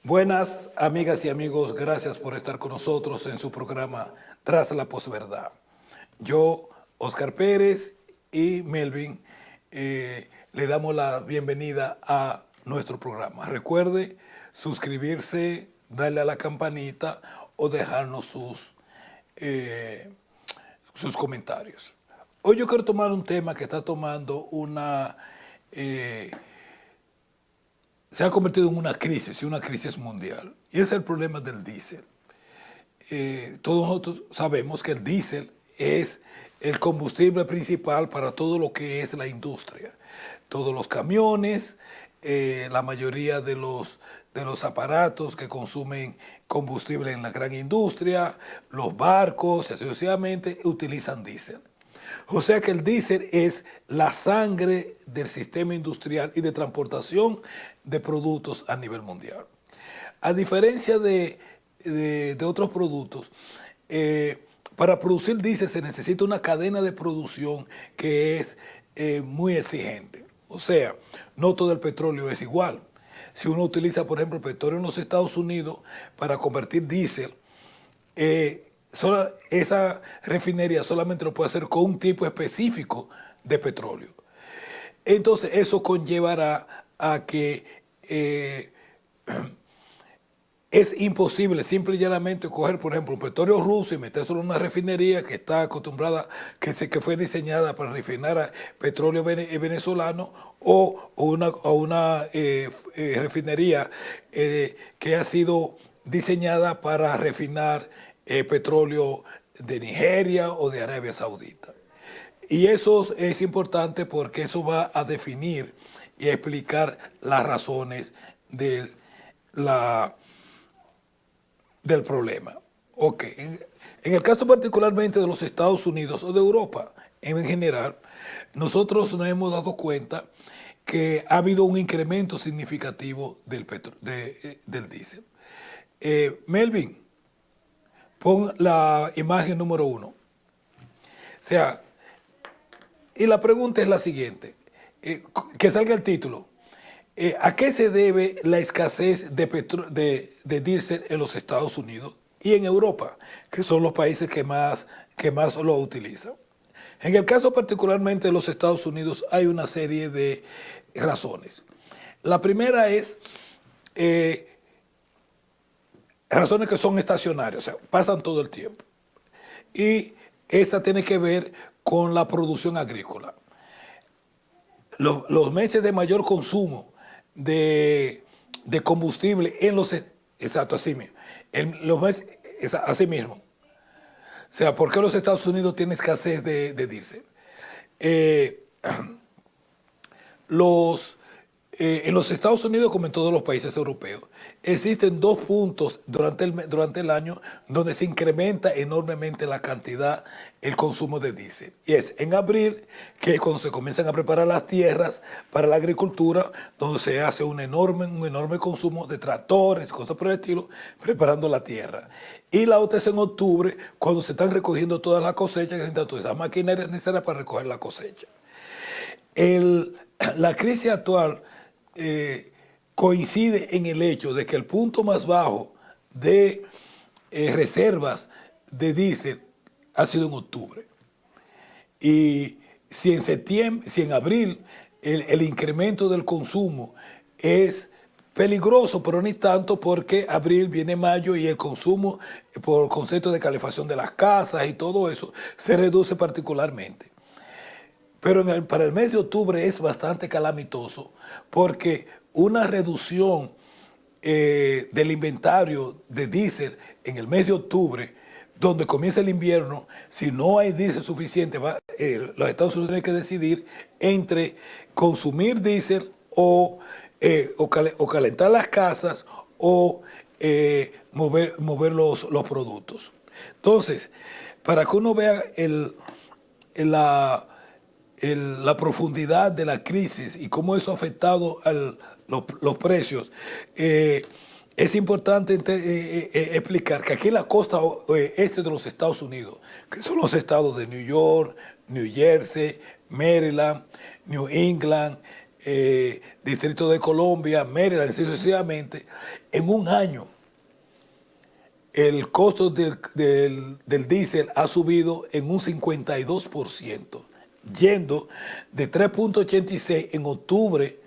Buenas amigas y amigos, gracias por estar con nosotros en su programa Tras la Posverdad. Yo, Oscar Pérez y Melvin, le damos la bienvenida a nuestro programa. Recuerde suscribirse, darle a la campanita o dejarnos sus comentarios. Hoy yo quiero tomar un tema que está tomando se ha convertido en una crisis mundial, y es el problema del diésel. Todos nosotros sabemos que el diésel es el combustible principal para todo lo que es la industria. Todos los camiones, la mayoría de los aparatos que consumen combustible en la gran industria, los barcos, y así sucesivamente, utilizan diésel. O sea que el diésel es la sangre del sistema industrial y de transportación de productos a nivel mundial. A diferencia de otros productos, para producir diésel se necesita una cadena de producción que es muy exigente. O sea, no todo el petróleo es igual. Si uno utiliza, por ejemplo, el petróleo en los Estados Unidos para convertir diésel, esa refinería solamente lo puede hacer con un tipo específico de petróleo. Entonces eso conllevará a que es imposible simple y llanamente coger, por ejemplo, un petróleo ruso y metérselo en una refinería que está acostumbrada, que fue diseñada para refinar petróleo venezolano, o una refinería que ha sido diseñada para refinar petróleo de Nigeria o de Arabia Saudita. Y eso es importante porque eso va a definir y a explicar las razones del problema. Ok, en el caso particularmente de los Estados Unidos o de Europa en general, nosotros nos hemos dado cuenta que ha habido un incremento significativo del diésel. Melvin, pon la imagen número 1. O sea, y la pregunta es la siguiente, que salga el título. ¿A qué se debe la escasez de diésel en los Estados Unidos y en Europa, que son los países que más lo utilizan? En el caso particularmente de los Estados Unidos hay una serie de razones. La primera es razones que son estacionarias, o sea, pasan todo el tiempo. Y esa tiene que ver con la producción agrícola. Los meses de mayor consumo de combustible en los... Exacto, así mismo. Así mismo. O sea, ¿por qué los Estados Unidos tienen escasez de diésel? En los Estados Unidos, como en todos los países europeos, existen dos puntos durante el año donde se incrementa enormemente la cantidad, el consumo de diésel. Y es en abril, que es cuando se comienzan a preparar las tierras para la agricultura, donde se hace un enorme consumo de tractores, cosas por el estilo, preparando la tierra. Y la otra es en octubre, cuando se están recogiendo todas las cosechas, que necesitan toda esa maquinaria necesaria para recoger la cosecha. La crisis actual coincide en el hecho de que el punto más bajo de reservas de diésel ha sido en octubre. Y si en abril el incremento del consumo es peligroso, pero ni tanto, porque abril viene mayo y el consumo por concepto de calefacción de las casas y todo eso se reduce particularmente. Pero para el mes de octubre es bastante calamitoso porque una reducción del inventario de diésel en el mes de octubre, donde comienza el invierno, si no hay diésel suficiente, los Estados Unidos tienen que decidir entre consumir diésel o calentar las casas o mover los productos. Entonces, para que uno vea la profundidad de la crisis y cómo eso ha afectado los precios, es importante explicar que aquí en la costa este de los Estados Unidos, que son los estados de New York, New Jersey, Maryland, New England, Distrito de Colombia, Maryland, así sucesivamente, en un año el costo del diésel ha subido en un 52%, yendo de 3.86 en octubre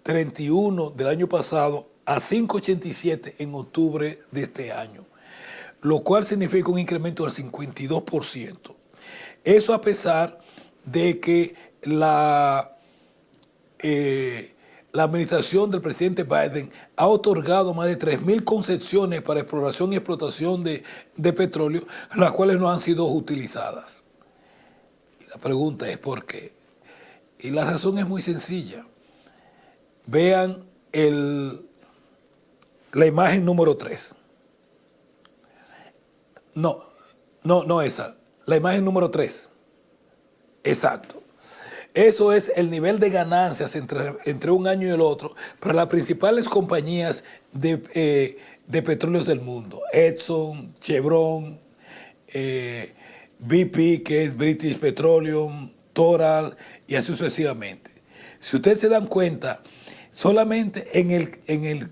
31 del año pasado a 5.87 en octubre de este año, lo cual significa un incremento del 52%. Eso a pesar de que la administración del presidente Biden ha otorgado más de 3.000 concesiones para exploración y explotación de petróleo, las cuales no han sido utilizadas. Y la pregunta es ¿por qué? Y la razón es muy sencilla. Vean la imagen número 3. No esa. La imagen número 3. Exacto. Eso es el nivel de ganancias entre un año y el otro para las principales compañías de petróleos del mundo. Exxon, Chevron, BP, que es British Petroleum, Total, y así sucesivamente. Si ustedes se dan cuenta, solamente en el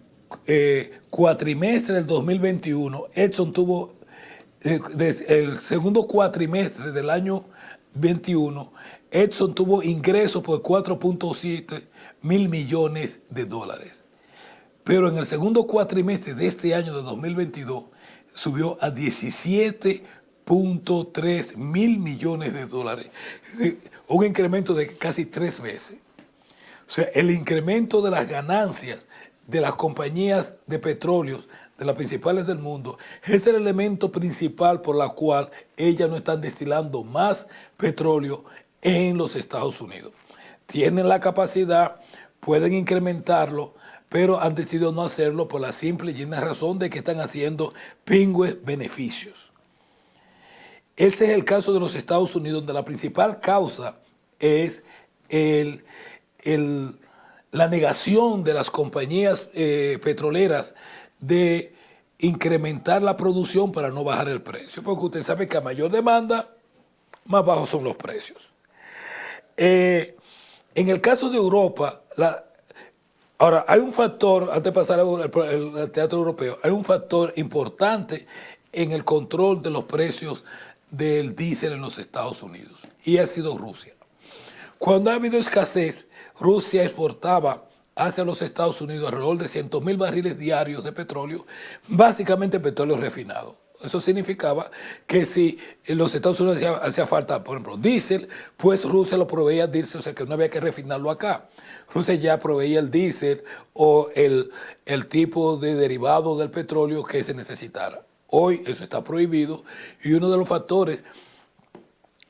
cuatrimestre del 2021, Exxon tuvo, el segundo cuatrimestre del año 21, Exxon tuvo ingresos por 4.7 mil millones de dólares. Pero en el segundo cuatrimestre de este año de 2022 subió a 17.3 mil millones de dólares. Un incremento de casi 3 veces. O sea, el incremento de las ganancias de las compañías de petróleos, de las principales del mundo, es el elemento principal por la cual ellas no están destilando más petróleo en los Estados Unidos. Tienen la capacidad, pueden incrementarlo, pero han decidido no hacerlo por la simple y llena razón de que están haciendo pingües beneficios. Ese es el caso de los Estados Unidos, donde la principal causa es la negación de las compañías petroleras de incrementar la producción para no bajar el precio, porque usted sabe que a mayor demanda, más bajos son los precios. En el caso de Europa, ahora hay un factor, antes de pasar al teatro europeo, hay un factor importante en el control de los precios del diésel en los Estados Unidos, y ha sido Rusia. Cuando ha habido escasez, Rusia exportaba hacia los Estados Unidos alrededor de 100.000 barriles diarios de petróleo, básicamente petróleo refinado. Eso significaba que si en los Estados Unidos hacía falta, por ejemplo, diésel, pues Rusia lo proveía diésel, o sea que no había que refinarlo acá. Rusia ya proveía el diésel o el tipo de derivado del petróleo que se necesitara. Hoy eso está prohibido, y uno de los factores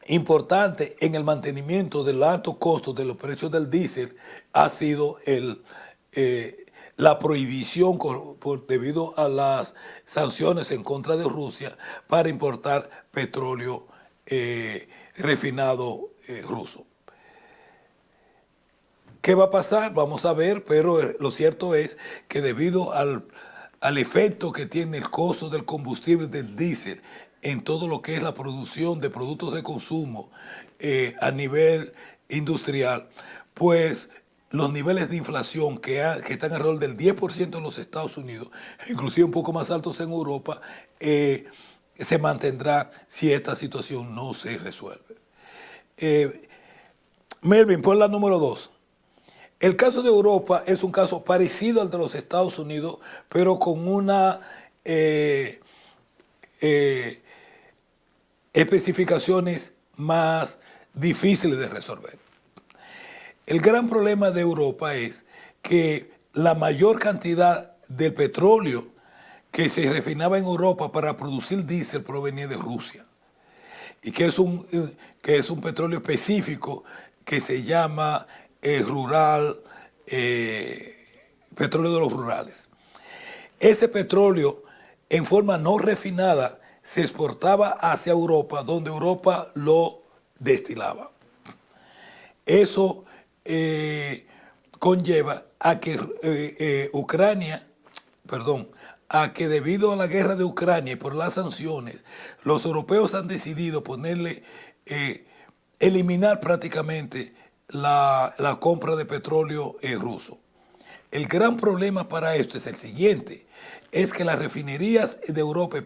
importante en el mantenimiento del alto costo de los precios del diésel ha sido la prohibición debido a las sanciones en contra de Rusia para importar petróleo refinado ruso. ¿Qué va a pasar? Vamos a ver, pero lo cierto es que debido al efecto que tiene el costo del combustible del diésel en todo lo que es la producción de productos de consumo a nivel industrial, pues los niveles de inflación que están alrededor del 10% en los Estados Unidos, inclusive un poco más altos en Europa, se mantendrá si esta situación no se resuelve. Melvin, pon la número 2. El caso de Europa es un caso parecido al de los Estados Unidos, pero con una especificaciones más difíciles de resolver. El gran problema de Europa es que la mayor cantidad del petróleo que se refinaba en Europa para producir diésel provenía de Rusia, y que es un petróleo específico que se llama petróleo de los rurales. Ese petróleo en forma no refinada se exportaba hacia Europa, donde Europa lo destilaba. Eso conlleva a que a que debido a la guerra de Ucrania y por las sanciones, los europeos han decidido eliminar prácticamente la compra de petróleo ruso. El gran problema para esto es el siguiente, es que las refinerías de Europa,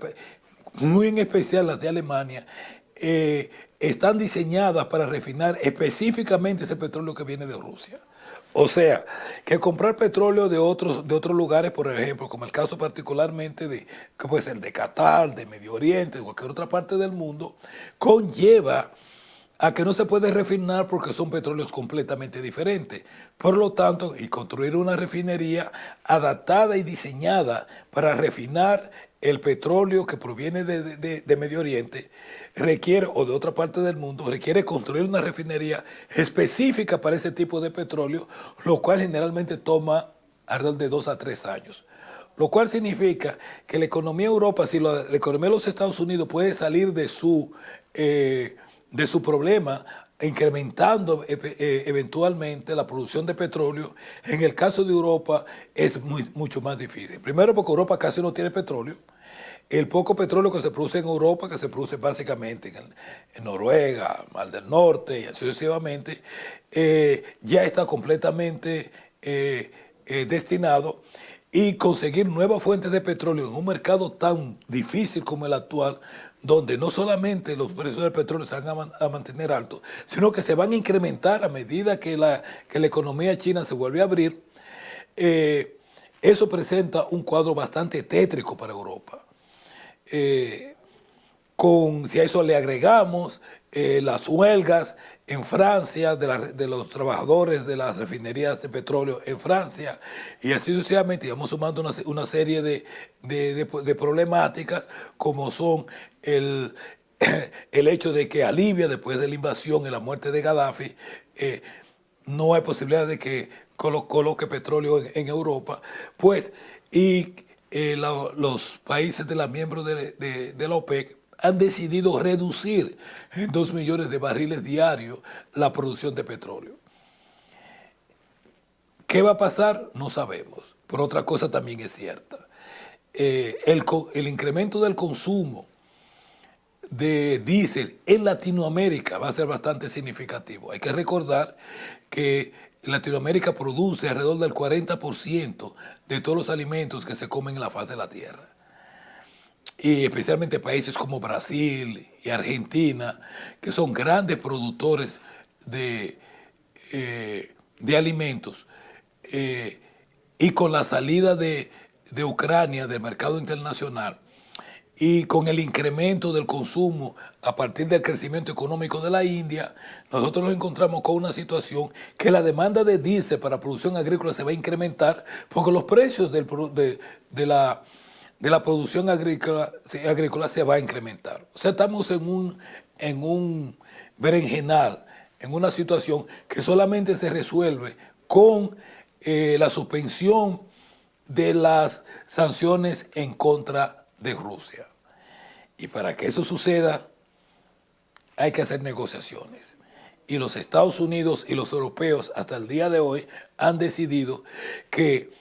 muy en especial las de Alemania, están diseñadas para refinar específicamente ese petróleo que viene de Rusia. O sea, que comprar petróleo de otros lugares, por ejemplo, como el caso particularmente que puede ser de Qatar, de Medio Oriente, de cualquier otra parte del mundo, conlleva a que no se puede refinar porque son petróleos completamente diferentes. Por lo tanto, y construir una refinería adaptada y diseñada para refinar el petróleo que proviene de Medio Oriente requiere, o de otra parte del mundo, requiere construir una refinería específica para ese tipo de petróleo, lo cual generalmente toma alrededor de 2 a 3 años. Lo cual significa que la economía de Europa, si la economía de los Estados Unidos puede salir de su problema, incrementando eventualmente la producción de petróleo, en el caso de Europa es mucho más difícil. Primero porque Europa casi no tiene petróleo. El poco petróleo que se produce en Europa, que se produce básicamente en Noruega, Mar del Norte y así sucesivamente, ya está completamente destinado, y conseguir nuevas fuentes de petróleo en un mercado tan difícil como el actual, donde no solamente los precios del petróleo se van a mantener altos, sino que se van a incrementar a medida que la economía china se vuelve a abrir, eso presenta un cuadro bastante tétrico para Europa. Si a eso le agregamos las huelgas en Francia de los trabajadores de las refinerías de petróleo en Francia, y así sucesivamente, y vamos sumando una serie de problemáticas, como son el hecho de que a Libia, después de la invasión y la muerte de Gaddafi, no hay posibilidad de que coloque petróleo en Europa, pues, y los países de los miembros de la OPEC han decidido reducir en 2 millones de barriles diarios la producción de petróleo. ¿Qué va a pasar? No sabemos. Pero otra cosa también es cierta. El incremento del consumo de diésel en Latinoamérica va a ser bastante significativo. Hay que recordar que Latinoamérica produce alrededor del 40% de todos los alimentos que se comen en la faz de la tierra. Y especialmente países como Brasil y Argentina, que son grandes productores de alimentos, y con la salida de Ucrania del mercado internacional y con el incremento del consumo a partir del crecimiento económico de la India, nosotros nos encontramos con una situación que la demanda de diésel para producción agrícola se va a incrementar, porque los precios de la producción agrícola se va a incrementar. O sea, estamos en un berenjenal, en una situación que solamente se resuelve con la suspensión de las sanciones en contra de Rusia. Y para que eso suceda, hay que hacer negociaciones. Y los Estados Unidos y los europeos hasta el día de hoy han decidido que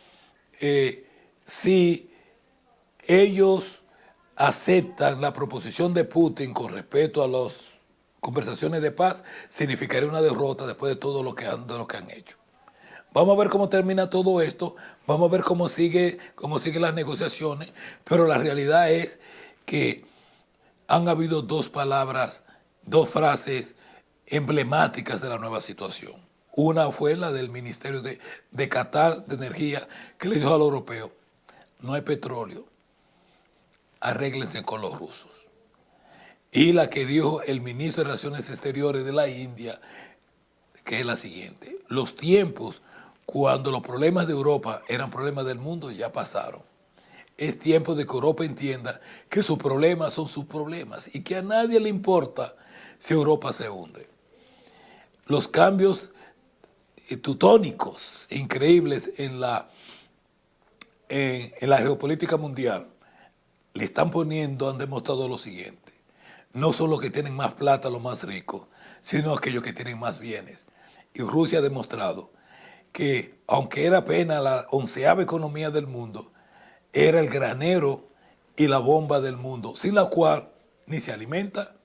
si ellos aceptan la proposición de Putin con respecto a las conversaciones de paz, significaría una derrota después de todo lo que han hecho. Vamos a ver cómo termina todo esto, vamos a ver cómo siguen las negociaciones, pero la realidad es que han habido dos frases emblemáticas de la nueva situación. Una fue la del Ministerio de Qatar de Energía, que le dijo a los europeos: no hay petróleo, arréglense con los rusos. Y la que dijo el ministro de Relaciones Exteriores de la India, que es la siguiente: los tiempos cuando los problemas de Europa eran problemas del mundo ya pasaron. Es tiempo de que Europa entienda que sus problemas son sus problemas y que a nadie le importa si Europa se hunde. Los cambios tectónicos increíbles en la geopolítica mundial le están poniendo, han demostrado lo siguiente: no son los que tienen más plata los más ricos, sino aquellos que tienen más bienes. Y Rusia ha demostrado que, aunque era apenas la 11ª economía del mundo, era el granero y la bomba del mundo, sin la cual ni se alimenta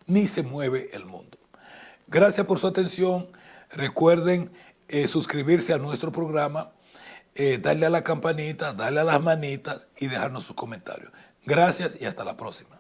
ni se mueve el mundo. Gracias por su atención. Recuerden suscribirse a nuestro programa, darle a la campanita, darle a las manitas y dejarnos sus comentarios. Gracias y hasta la próxima.